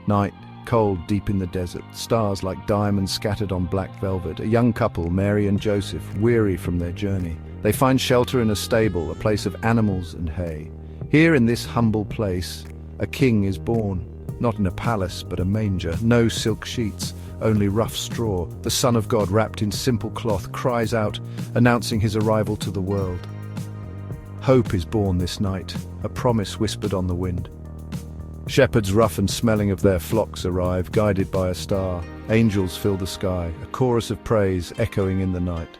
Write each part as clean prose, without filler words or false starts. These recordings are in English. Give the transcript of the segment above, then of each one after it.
Night, cold deep in the desert, stars like diamonds scattered on black velvet. A young couple, Mary and Joseph, weary from their journey. They find shelter in a stable, a place of animals and hay. Here in this humble place, a king is born. Not in a palace, but a manger. No silk sheets, only rough straw. The Son of God, wrapped in simple cloth, cries out, announcing his arrival to the world. Hope is born this night, a promise whispered on the wind. Shepherds rough and smelling of their flocks arrive, guided by a star. Angels fill the sky, a chorus of praise echoing in the night.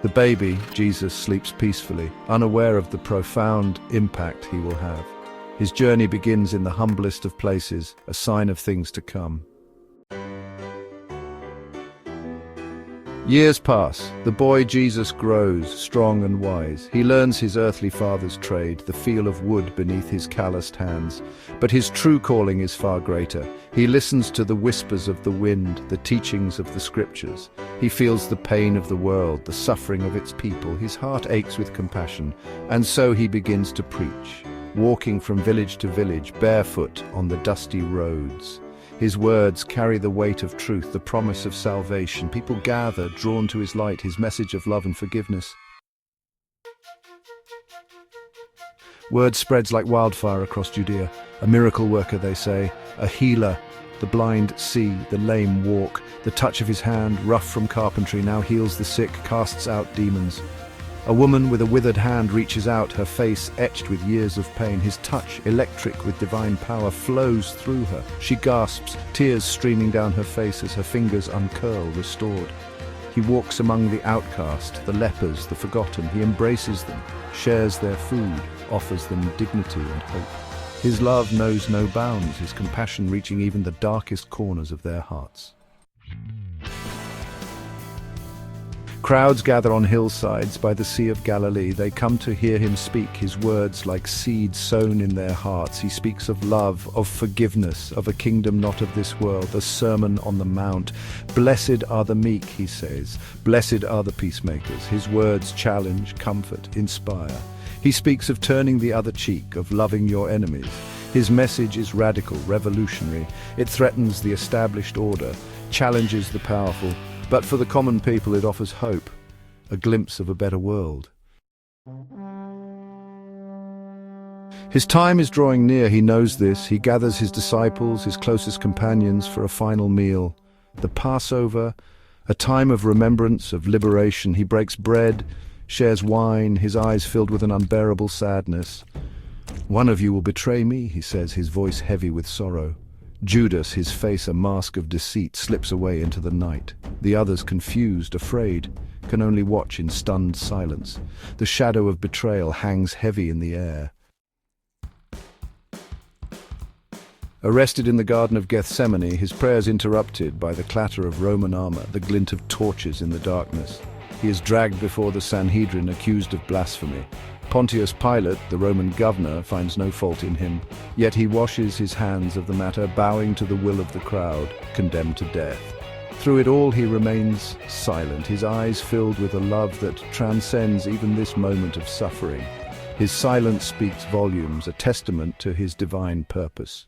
The baby, Jesus, sleeps peacefully, unaware of the profound impact he will have. His journey begins in the humblest of places, a sign of things to come. Years pass. The boy Jesus grows, strong and wise. He learns his earthly father's trade, the feel of wood beneath his calloused hands. But his true calling is far greater. He listens to the whispers of the wind, the teachings of the scriptures. He feels the pain of the world, the suffering of its people. His heart aches with compassion, and so he begins to preach, walking from village to village, barefoot on the dusty roads. His words carry the weight of truth, the promise of salvation. People gather, drawn to his light, his message of love and forgiveness. Word spreads like wildfire across Judea. A miracle worker, they say, a healer. The blind see, the lame walk. The touch of his hand, rough from carpentry, now heals the sick, casts out demons. A woman with a withered hand reaches out, her face etched with years of pain. His touch, electric with divine power, flows through her. She gasps, tears streaming down her face as her fingers uncurl, restored. He walks among the outcast, the lepers, the forgotten. He embraces them, shares their food, offers them dignity and hope. His love knows no bounds, his compassion reaching even the darkest corners of their hearts. Crowds gather on hillsides by the Sea of Galilee. They come to hear him speak, his words like seeds sown in their hearts. He speaks of love, of forgiveness, of a kingdom not of this world, a sermon on the mount. Blessed are the meek, he says. Blessed are the peacemakers. His words challenge, comfort, inspire. He speaks of turning the other cheek, of loving your enemies. His message is radical, revolutionary. It threatens the established order, challenges the powerful, but for the common people it offers hope, a glimpse of a better world. His time is drawing near, he knows this. He gathers his disciples, his closest companions, for a final meal. The Passover, a time of remembrance, of liberation. He breaks bread, shares wine, his eyes filled with an unbearable sadness. One of you will betray me, he says, his voice heavy with sorrow. Judas, his face a mask of deceit, slips away into the night. The others, confused, afraid, can only watch in stunned silence. The shadow of betrayal hangs heavy in the air. Arrested in the Garden of Gethsemane, his prayers interrupted by the clatter of Roman armor, the glint of torches in the darkness. He is dragged before the Sanhedrin, accused of blasphemy. Pontius Pilate, the Roman governor, finds no fault in him, yet he washes his hands of the matter, bowing to the will of the crowd, condemned to death. Through it all he remains silent, his eyes filled with a love that transcends even this moment of suffering. His silence speaks volumes, a testament to his divine purpose.